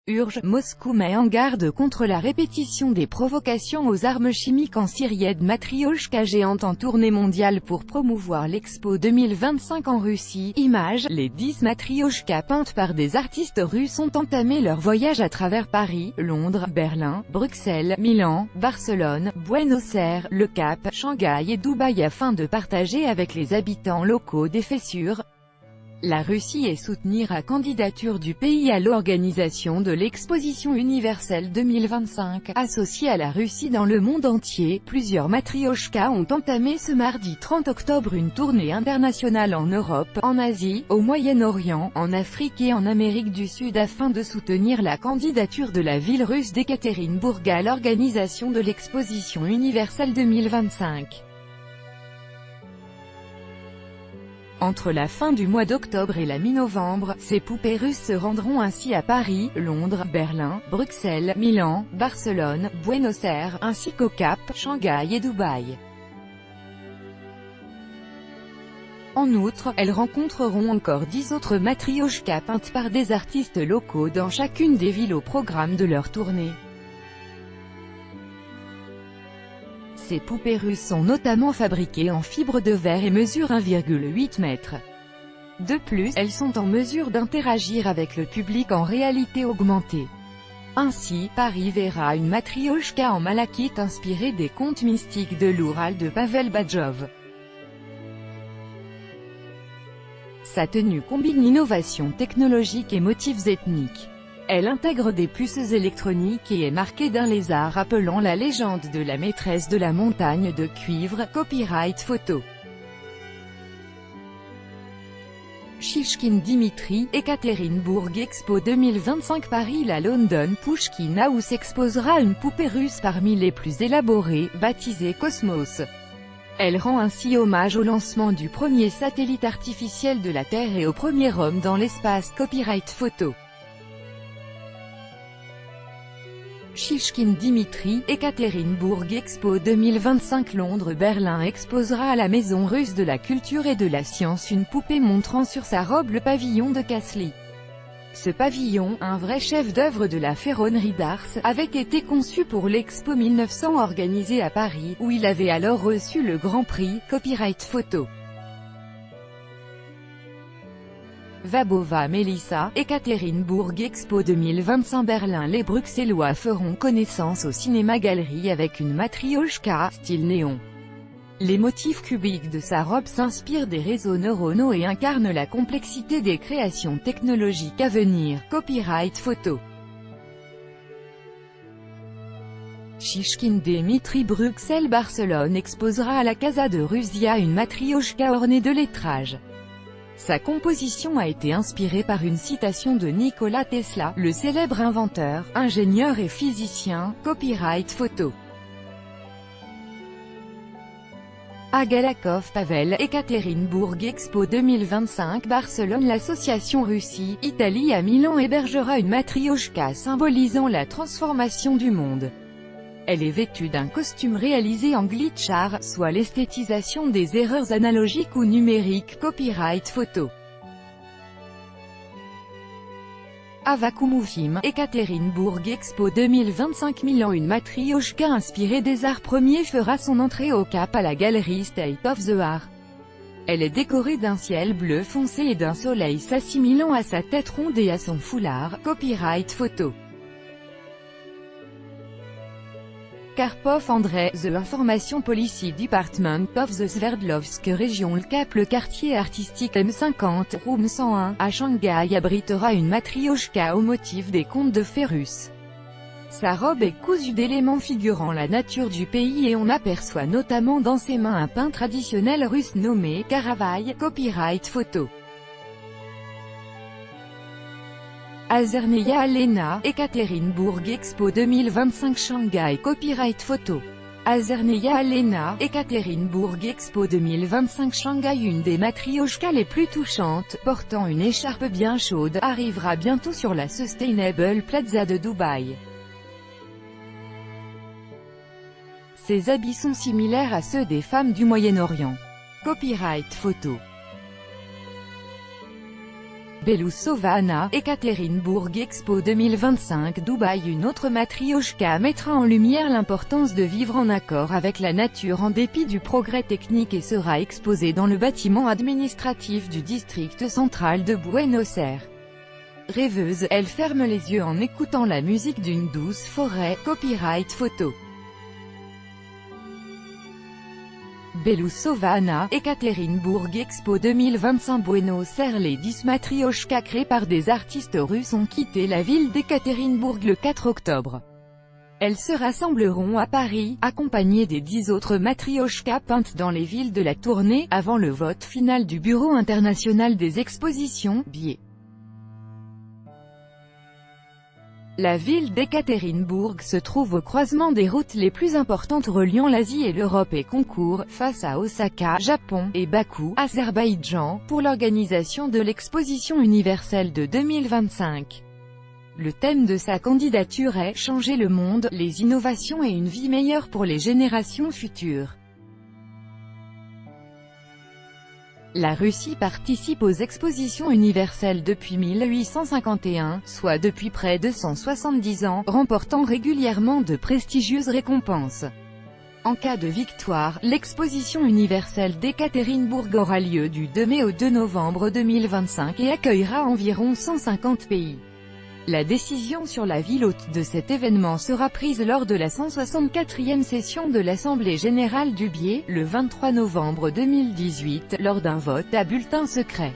Urge, Moscou met en garde contre la répétition des provocations aux armes chimiques en Syrie. Matriochka géante en tournée mondiale pour promouvoir l'Expo 2025 en Russie. Images, les 10 matriochkas peintes par des artistes russes ont entamé leur voyage à travers Paris, Londres, Berlin, Bruxelles, Milan, Barcelone, Buenos Aires, Le Cap, Shanghai et Dubaï afin de partager avec les habitants locaux des faits sûrs. La Russie et soutenir la candidature du pays à l'organisation de l'Exposition universelle 2025. Associée à la Russie dans le monde entier, plusieurs matriochkas ont entamé ce mardi 30 octobre une tournée internationale en Europe, en Asie, au Moyen-Orient, en Afrique et en Amérique du Sud afin de soutenir la candidature de la ville russe d'Ekaterinbourg à l'organisation de l'Exposition universelle 2025. Entre la fin du mois d'octobre et la mi-novembre, ces poupées russes se rendront ainsi à Paris, Londres, Berlin, Bruxelles, Milan, Barcelone, Buenos Aires, ainsi qu'au Cap, Shanghai et Dubaï. En outre, elles rencontreront encore 10 autres matriochkas peintes par des artistes locaux dans chacune des villes au programme de leur tournée. Ces poupées russes sont notamment fabriquées en fibre de verre et mesurent 1,8 m. De plus, elles sont en mesure d'interagir avec le public en réalité augmentée. Ainsi, Paris verra une matriochka en malachite inspirée des contes mystiques de l'Oural de Pavel Badjov. Sa tenue combine innovation technologique et motifs ethniques. Elle intègre des puces électroniques et est marquée d'un lézard rappelant la légende de la maîtresse de la montagne de cuivre. Copyright photo. Shishkin Dimitri, Ekaterinbourg Expo 2025 Paris. La London Pushkin House exposera une poupée russe parmi les plus élaborées, baptisée Cosmos. Elle rend ainsi hommage au lancement du premier satellite artificiel de la Terre et au premier homme dans l'espace. Copyright photo. Shishkin Dimitri, Ekaterinbourg Expo 2025 Londres Berlin exposera à la Maison russe de la culture et de la science une poupée montrant sur sa robe le pavillon de Kassli. Ce pavillon, un vrai chef-d'œuvre de la ferronnerie d'Ars, avait été conçu pour l'Expo 1900 organisée à Paris, où il avait alors reçu le Grand Prix. Copyright photo. Vabova Melissa, Ekaterinbourg Expo 2025 Berlin. Les Bruxellois feront connaissance au cinéma-galerie avec une matriochka, style néon. Les motifs cubiques de sa robe s'inspirent des réseaux neuronaux et incarnent la complexité des créations technologiques à venir. Copyright photo. Shishkin Dimitri Bruxelles Barcelone exposera à la Casa de Rusia une matriochka ornée de lettrage. Sa composition a été inspirée par une citation de Nikola Tesla, le célèbre inventeur, ingénieur et physicien. Copyright photo. Agalakov Pavel, Ekaterinbourg Expo 2025 Barcelone. L'association Russie-Italie à Milan hébergera une matriochka symbolisant la transformation du monde. Elle est vêtue d'un costume réalisé en glitch art, soit l'esthétisation des erreurs analogiques ou numériques. Copyright photo. Avakumufim, Ekaterinbourg Expo 2025 Milan. Une matriochka inspirée des arts premiers fera son entrée au Cap à la galerie State of the Art. Elle est décorée d'un ciel bleu foncé et d'un soleil s'assimilant à sa tête ronde et à son foulard. Copyright photo. Karpov Andrei, The Information Policy Department of the Sverdlovsk Region. Le Cap. Le quartier artistique M50, Room 101, à Shanghai abritera une matriochka au motif des contes de fées russes. Sa robe est cousue d'éléments figurant la nature du pays et on aperçoit notamment dans ses mains un pain traditionnel russe nommé Karavaï. Copyright photo. Azerneia Alena, Ekaterinbourg Expo 2025 Shanghai. Copyright photo. Azerneia Alena, Ekaterinbourg Expo 2025 Shanghai. Une des matriochkas les plus touchantes, portant une écharpe bien chaude, arrivera bientôt sur la Sustainable Plaza de Dubaï. Ses habits sont similaires à ceux des femmes du Moyen-Orient. Copyright photo. Belousova Anna, Ekaterinbourg Expo 2025 Dubaï. Une autre matrioshka mettra en lumière l'importance de vivre en accord avec la nature en dépit du progrès technique et sera exposée dans le bâtiment administratif du district central de Buenos Aires. Rêveuse, elle ferme les yeux en écoutant la musique d'une douce forêt. Copyright photo. Belousova Anna, Ekaterinbourg Expo 2025 Buenos Aires. Les 10 matrioshkas créés par des artistes russes ont quitté la ville d'Ekaterinbourg le 4 octobre. Elles se rassembleront à Paris, accompagnées des 10 autres matrioshkas peintes dans les villes de la tournée, avant le vote final du Bureau international des expositions, BIE. La ville d'Ekaterinbourg se trouve au croisement des routes les plus importantes reliant l'Asie et l'Europe et concourt, face à Osaka, Japon, et Bakou, Azerbaïdjan, pour l'organisation de l'exposition universelle de 2025. Le thème de sa candidature est « Changer le monde, les innovations et une vie meilleure pour les générations futures ». La Russie participe aux expositions universelles depuis 1851, soit depuis près de 170 ans, remportant régulièrement de prestigieuses récompenses. En cas de victoire, l'exposition universelle d'Ekaterinbourg aura lieu du 2 mai au 2 novembre 2025 et accueillera environ 150 pays. La décision sur la ville hôte de cet événement sera prise lors de la 164e session de l'Assemblée générale du BIE, le 23 novembre 2018, lors d'un vote à bulletin secret.